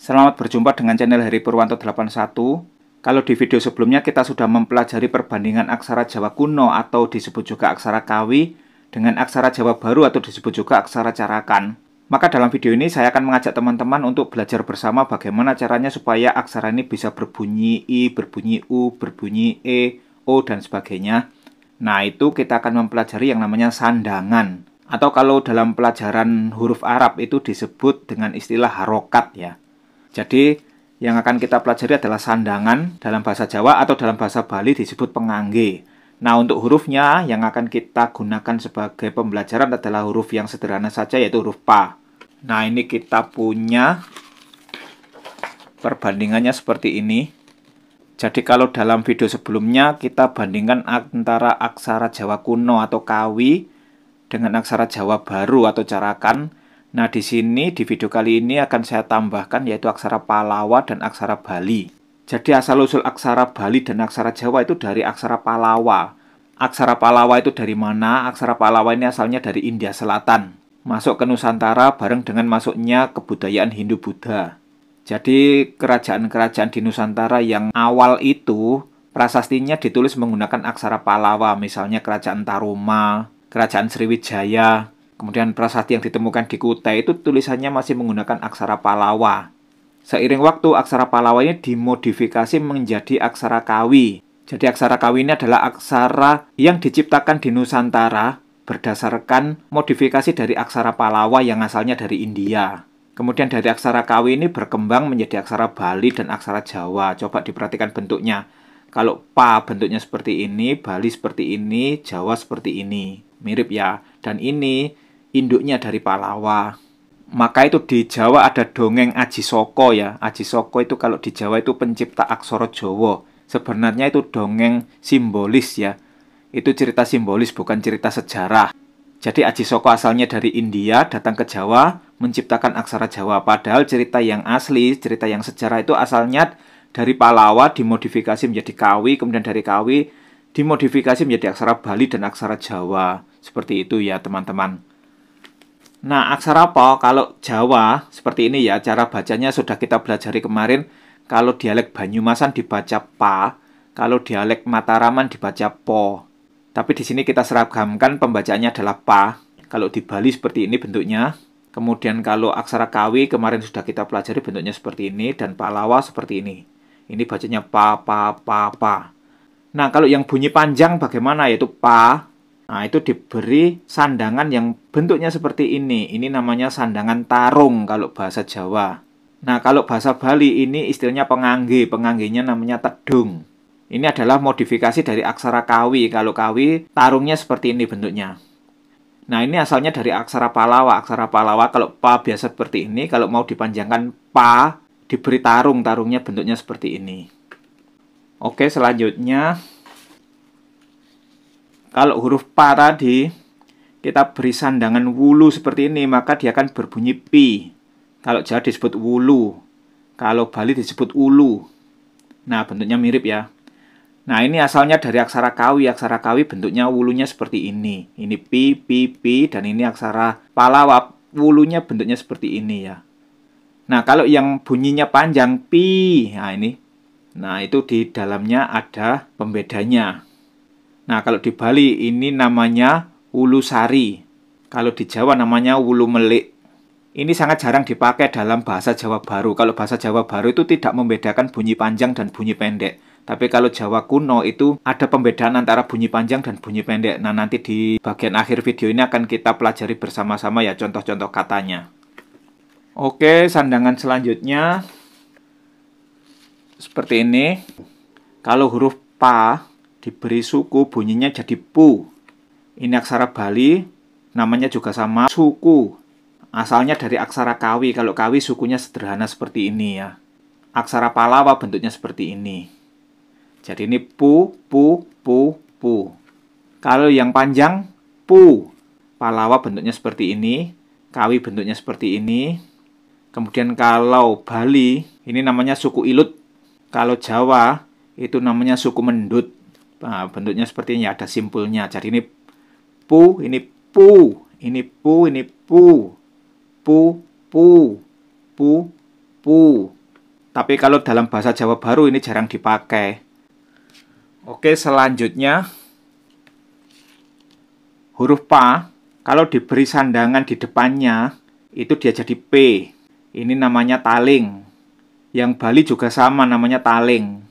Selamat berjumpa dengan channel Heri Purwanto 81. Kalau di video sebelumnya kita sudah mempelajari perbandingan aksara Jawa kuno atau disebut juga aksara Kawi dengan aksara Jawa baru atau disebut juga aksara Carakan. Maka dalam video ini saya akan mengajak teman-teman untuk belajar bersama bagaimana caranya supaya aksara ini bisa berbunyi I, berbunyi U, berbunyi E, O, dan sebagainya. Nah, itu kita akan mempelajari yang namanya sandangan. Atau kalau dalam pelajaran huruf Arab itu disebut dengan istilah harokat ya. Jadi yang akan kita pelajari adalah sandangan dalam bahasa Jawa atau dalam bahasa Bali disebut pengangge. Nah, untuk hurufnya yang akan kita gunakan sebagai pembelajaran adalah huruf yang sederhana saja, yaitu huruf Pa. Nah, ini kita punya perbandingannya seperti ini. Jadi kalau dalam video sebelumnya kita bandingkan antara aksara Jawa kuno atau Kawi dengan aksara Jawa baru atau Carakan. Nah, di sini di video kali ini akan saya tambahkan yaitu aksara Palawa dan aksara Bali. Jadi asal-usul aksara Bali dan aksara Jawa itu dari aksara Palawa. Aksara Palawa itu dari mana? Aksara Palawa ini asalnya dari India Selatan. Masuk ke Nusantara bareng dengan masuknya kebudayaan Hindu-Buddha. Jadi kerajaan-kerajaan di Nusantara yang awal itu prasastinya ditulis menggunakan aksara Palawa. Misalnya Kerajaan Taruma, Kerajaan Sriwijaya. Kemudian prasasti yang ditemukan di Kutai itu tulisannya masih menggunakan aksara Palawa. Seiring waktu, aksara Palawa ini dimodifikasi menjadi aksara Kawi. Jadi aksara Kawi ini adalah aksara yang diciptakan di Nusantara berdasarkan modifikasi dari aksara Palawa yang asalnya dari India. Kemudian dari aksara Kawi ini berkembang menjadi aksara Bali dan aksara Jawa. Coba diperhatikan bentuknya. Kalau Pa bentuknya seperti ini, Bali seperti ini, Jawa seperti ini. Mirip ya. Dan ini induknya dari Palawa. Maka itu di Jawa ada dongeng Aji Soko ya. Aji Soko itu kalau di Jawa itu pencipta aksara Jawa. Sebenarnya itu dongeng simbolis ya. Itu cerita simbolis bukan cerita sejarah. Jadi Aji Soko asalnya dari India, datang ke Jawa, menciptakan aksara Jawa. Padahal cerita yang asli, cerita yang sejarah itu asalnya dari Palawa, dimodifikasi menjadi Kawi, kemudian dari Kawi dimodifikasi menjadi aksara Bali dan aksara Jawa. Seperti itu ya teman-teman. Nah, aksara apa? Kalau Jawa, seperti ini ya, cara bacanya sudah kita pelajari kemarin. Kalau dialek Banyumasan dibaca Pa, kalau dialek Mataraman dibaca Po. Tapi di sini kita seragamkan pembacaannya adalah Pa. Kalau di Bali seperti ini bentuknya. Kemudian kalau aksara Kawi kemarin sudah kita pelajari bentuknya seperti ini. Dan Palawa seperti ini. Ini bacanya Pa, Pa, Pa, Pa. Nah, kalau yang bunyi panjang bagaimana? Yaitu Pa. Nah, itu diberi sandangan yang bentuknya seperti ini. Ini namanya sandangan tarung kalau bahasa Jawa. Nah, kalau bahasa Bali ini istilahnya pengangge. Penganggenya namanya tedung. Ini adalah modifikasi dari aksara Kawi. Kalau Kawi, tarungnya seperti ini bentuknya. Nah, ini asalnya dari aksara Palawa. Aksara Palawa kalau Pa biasa seperti ini. Kalau mau dipanjangkan Pa, diberi tarung. Tarungnya bentuknya seperti ini. Oke, selanjutnya. Kalau huruf Pa tadi, kita beri sandangan wulu seperti ini, maka dia akan berbunyi Pi. Kalau Jawa disebut wulu. Kalau Bali disebut ulu. Nah, bentuknya mirip ya. Nah, ini asalnya dari aksara Kawi. Aksara Kawi bentuknya wulunya seperti ini. Ini Pi, Pi, Pi, dan ini aksara Palawa. Wulunya bentuknya seperti ini ya. Nah, kalau yang bunyinya panjang, Pi. Nah, ini. Nah, itu di dalamnya ada pembedanya. Nah, kalau di Bali ini namanya wulu sari. Kalau di Jawa namanya wulu melik. Ini sangat jarang dipakai dalam bahasa Jawa baru. Kalau bahasa Jawa baru itu tidak membedakan bunyi panjang dan bunyi pendek. Tapi kalau Jawa kuno itu ada pembedaan antara bunyi panjang dan bunyi pendek. Nah, nanti di bagian akhir video ini akan kita pelajari bersama-sama ya contoh-contoh katanya. Oke, sandangan selanjutnya seperti ini. Kalau huruf Pa diberi suku, bunyinya jadi Pu. Ini aksara Bali, namanya juga sama, suku. Asalnya dari aksara Kawi. Kalau Kawi sukunya sederhana seperti ini ya. Aksara Palawa bentuknya seperti ini. Jadi ini Pu, Pu, Pu, Pu. Kalau yang panjang, Pu. Palawa bentuknya seperti ini. Kawi bentuknya seperti ini. Kemudian kalau Bali, ini namanya suku Ilut. Kalau Jawa, itu namanya suku Mendut. Nah, bentuknya seperti ini, ada simpulnya. Jadi ini Pu, ini Pu, ini Pu, ini Pu, Pu, Pu, Pu, Pu. Tapi kalau dalam bahasa Jawa Baru ini jarang dipakai. Oke, selanjutnya huruf pa, kalau diberi sandangan di depannya, itu dia jadi P. Ini namanya taling. Yang Bali juga sama, namanya taling.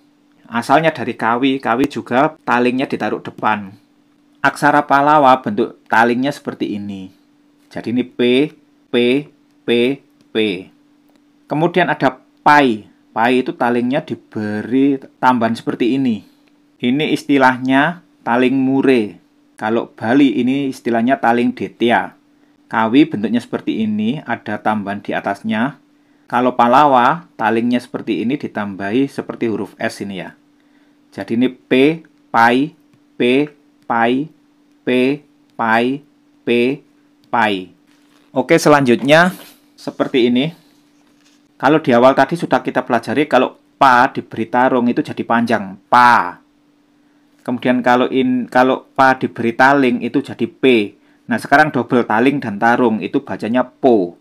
Asalnya dari kawi, kawi juga talingnya ditaruh depan. Aksara Pallawa bentuk talingnya seperti ini. Jadi ini P, P, P, P. Kemudian ada pai. Pai itu talingnya diberi tambahan seperti ini. Ini istilahnya taling mure. Kalau Bali ini istilahnya taling detia. Kawi bentuknya seperti ini, ada tambahan di atasnya. Kalau Pallawa, talingnya seperti ini ditambahi seperti huruf S ini ya. Jadi ini P, pai, P, pai, P, pai, P, pai. Oke, selanjutnya seperti ini. Kalau di awal tadi sudah kita pelajari, kalau pa diberi tarung itu jadi panjang, pa. Kemudian kalau pa diberi taling itu jadi P. Nah, sekarang double taling dan tarung itu bacanya po.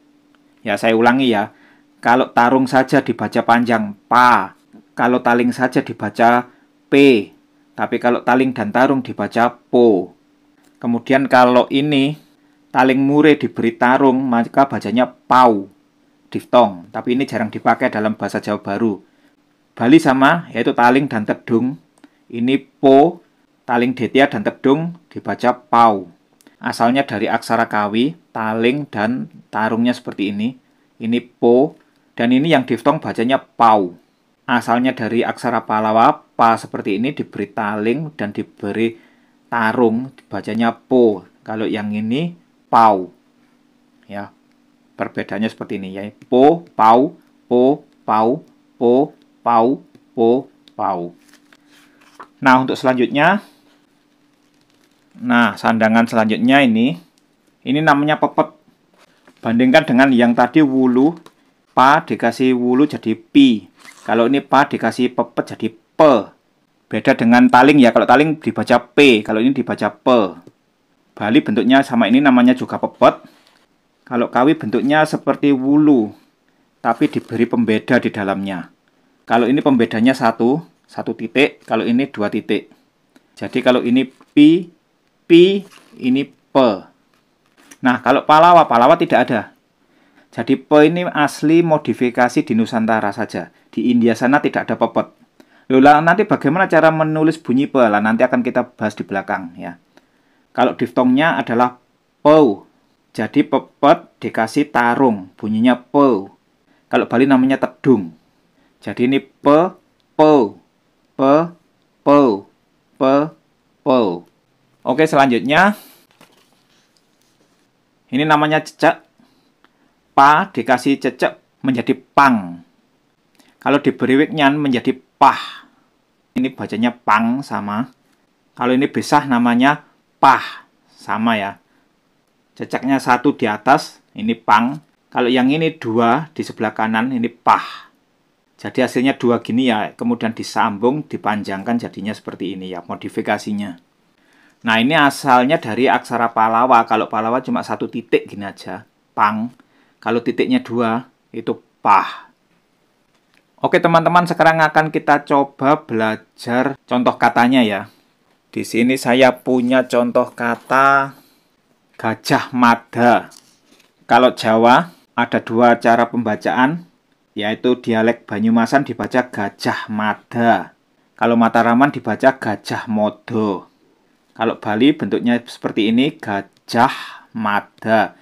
Ya, saya ulangi ya. Kalau tarung saja dibaca panjang pa. Kalau taling saja dibaca P. Tapi kalau taling dan tarung dibaca po. Kemudian kalau ini taling mure diberi tarung maka bacanya pau. Diftong, tapi ini jarang dipakai dalam bahasa Jawa Baru. Bali sama, yaitu taling dan tedung. Ini po, taling detia dan tedung dibaca pau. Asalnya dari aksara kawi, taling dan tarungnya seperti ini. Ini po, dan ini yang diftong bacanya pau. Asalnya dari aksara Pallawa, pa seperti ini diberi taling dan diberi tarung, bacanya po. Kalau yang ini pau. Ya. Perbedaannya seperti ini ya. Po, pau, po, pau, po, pau, po, pau. Nah, untuk selanjutnya. Nah, sandangan selanjutnya ini namanya pepet. Bandingkan dengan yang tadi wulu, pa dikasih wulu jadi pi. Kalau ini pa dikasih pepet jadi pe. Beda dengan taling ya. Kalau taling dibaca p, kalau ini dibaca pe. Bali bentuknya sama, ini namanya juga pepet. Kalau kawi bentuknya seperti wulu, tapi diberi pembeda di dalamnya. Kalau ini pembedanya satu titik, kalau ini 2 titik. Jadi kalau ini pi, ini pe. Nah, kalau Pallawa tidak ada. Jadi pe ini asli modifikasi di Nusantara saja. Di India sana tidak ada pepet. Loh, nanti bagaimana cara menulis bunyi pe? Lah, nanti akan kita bahas di belakang ya. Kalau diftongnya adalah pou. Jadi pepet dikasih tarung, bunyinya pe. Kalau Bali namanya tedung. Jadi ini pe, po, pe, po, pe, po. Oke, selanjutnya. Ini namanya cecek. Pa dikasih cecek menjadi pang. Kalau diberi wiknyan menjadi pah. Ini bacanya pang sama. Kalau ini besah namanya pah. Sama ya. Ceceknya 1 di atas, ini pang. Kalau yang ini 2 di sebelah kanan, ini pah. Jadi hasilnya 2 gini ya, kemudian disambung, dipanjangkan jadinya seperti ini ya, modifikasinya. Nah, ini asalnya dari aksara Pallawa. Kalau Pallawa cuma 1 titik gini aja, pang. Kalau titiknya 2, itu pah. Oke teman-teman, sekarang akan kita coba belajar contoh katanya ya. Di sini saya punya contoh kata Gajah Mada. Kalau Jawa ada 2 cara pembacaan, yaitu dialek Banyumasan dibaca Gajah Mada. Kalau Mataraman dibaca Gajah Modo. Kalau Bali bentuknya seperti ini, Gajah Mada.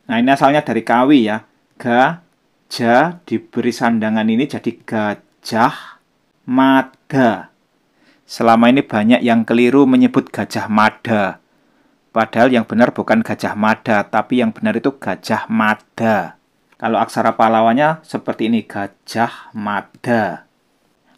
Nah, ini asalnya dari kawi ya. Gajah diberi sandangan ini jadi Gajah Mada. Selama ini banyak yang keliru menyebut Gajah Mada. Padahal yang benar bukan Gajah Mada, tapi yang benar itu Gajah Mada. Kalau aksara Pallawanya seperti ini, Gajah Mada.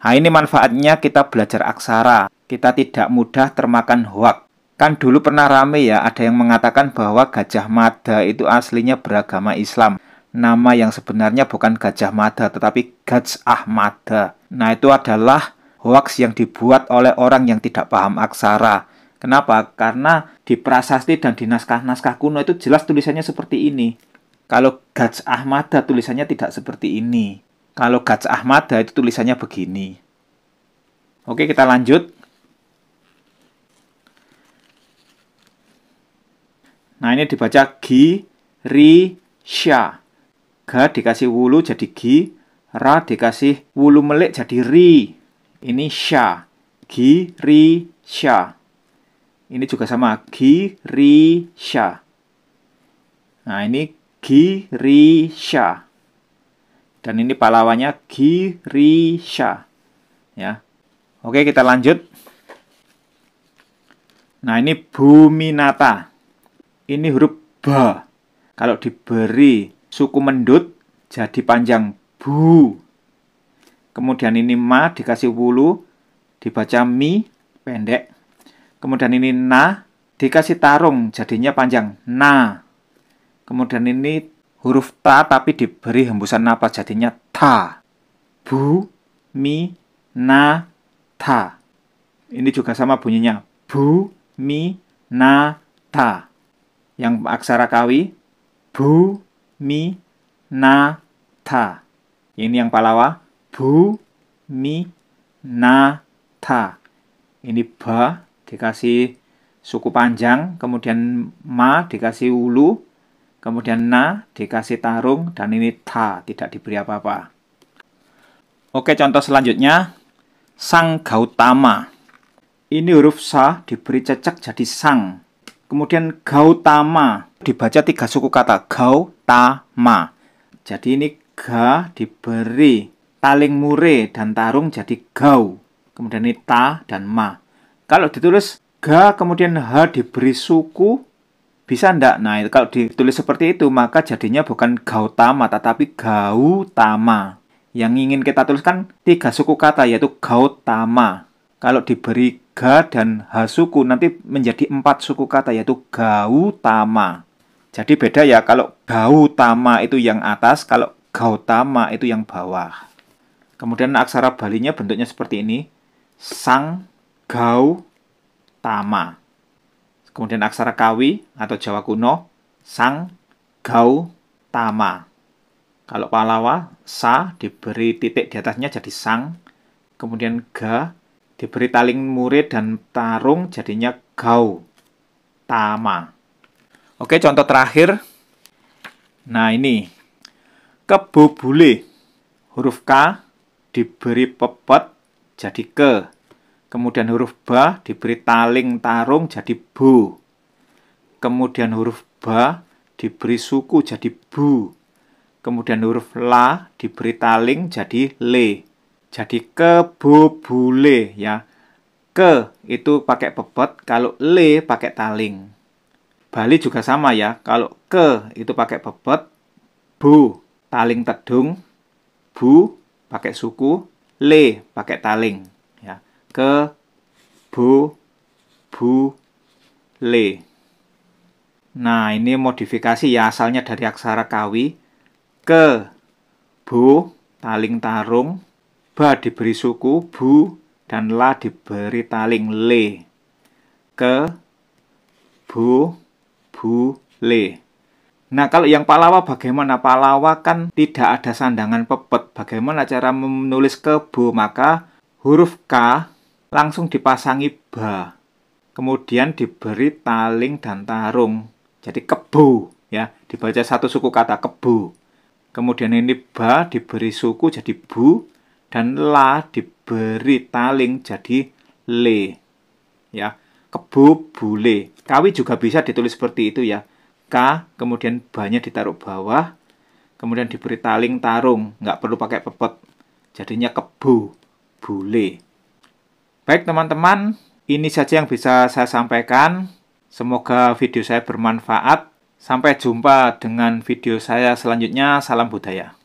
Nah, ini manfaatnya kita belajar aksara. Kita tidak mudah termakan hoak. Kan dulu pernah rame ya, ada yang mengatakan bahwa Gajah Mada itu aslinya beragama Islam. Nama yang sebenarnya bukan Gajah Mada, tetapi Gajah Mada. Nah, itu adalah hoaks yang dibuat oleh orang yang tidak paham aksara. Kenapa? Karena di prasasti dan di naskah-naskah kuno itu jelas tulisannya seperti ini. Kalau Gajah Mada tulisannya tidak seperti ini. Kalau Gajah Mada itu tulisannya begini. Oke, kita lanjut. Nah, ini dibaca Gi, Ri, Sya. Ga dikasih wulu jadi Gi, Ra dikasih wulu melik jadi Ri. Ini Sya. Gi, Ri, Sya. Ini juga sama. Gi, Ri, Sya. Nah, ini Gi, Ri, Sya. Dan ini pahlawannya Gi, Ri, Sya. Ya. Oke, kita lanjut. Nah, ini Buminata. Ini huruf Ba. Kalau diberi suku mendut, jadi panjang Bu. Kemudian ini Ma dikasih wulu, dibaca Mi, pendek. Kemudian ini Na, dikasih tarung, jadinya panjang Na. Kemudian ini huruf Ta, tapi diberi hembusan napas, jadinya Ta. Bu, Mi, Na, Ta. Ini juga sama bunyinya. Bu, Mi, Na, Ta. Yang aksara kawi, Bu, Mi, Na, Ta. Ini yang Palawa, Bu, Mi, Na, Ta. Ini Ba, dikasih suku panjang, kemudian Ma dikasih ulu, kemudian Na dikasih tarung, dan ini Ta, tidak diberi apa-apa. Oke, contoh selanjutnya, Sang Gautama. Ini huruf Sa diberi cecek jadi Sang. Kemudian Gautama dibaca 3 suku kata, Gautama. Jadi ini Ga diberi taling mure dan tarung jadi Gau. Kemudian ini Ta dan Ma. Kalau ditulis Ga kemudian H diberi suku, bisa enggak? Nah, kalau ditulis seperti itu, maka jadinya bukan Gautama, tetapi Gautama. Yang ingin kita tuliskan 3 suku kata, yaitu Gautama. Kalau diberi Ga dan H suku, nanti menjadi 4 suku kata, yaitu Gautama. Jadi beda ya, kalau Gautama itu yang atas, kalau Gautama itu yang bawah. Kemudian aksara Balinya bentuknya seperti ini. Sang Gautama. Kemudian aksara Kawi atau Jawa kuno, Sang Gautama. Kalau Palawa, Sa diberi titik di atasnya jadi Sang. Kemudian Ga diberi taling murid dan tarung, jadinya Gautama. Oke, contoh terakhir. Nah, ini. Kebobule. Huruf K diberi pepet, jadi Ke. Kemudian huruf Ba diberi taling tarung, jadi Bu. Kemudian huruf Ba diberi suku, jadi Bu. Kemudian huruf La diberi taling, jadi Le. Jadi kebobule, ya. Ke itu pakai pepet, kalau Le pakai taling. Bali juga sama ya, kalau Ke itu pakai pepet, Bu taling tedung, Bu pakai suku, Le pakai taling. Ya. Ke, Bu, Le. Nah, ini modifikasi ya, asalnya dari aksara Kawi. Ke, Bu, taling tarung, Ba diberi suku, Bu, dan La diberi taling, Le. Ke, Bu, Le. Nah, kalau yang Palawa bagaimana? Palawa kan tidak ada sandangan pepet. Bagaimana cara menulis Kebo? Maka huruf K langsung dipasangi Ba. Kemudian diberi taling dan tarung. Jadi Kebo, ya. Dibaca 1 suku kata, Kebo. Kemudian ini Ba diberi suku jadi Bu, dan La diberi taling jadi Le. Ya, kebobule. Kawi juga bisa ditulis seperti itu ya. K, kemudian Ba-nya ditaruh bawah, kemudian diberi taling tarung, nggak perlu pakai pepet. Jadinya kebobule. Baik teman-teman, ini saja yang bisa saya sampaikan. Semoga video saya bermanfaat. Sampai jumpa dengan video saya selanjutnya. Salam budaya.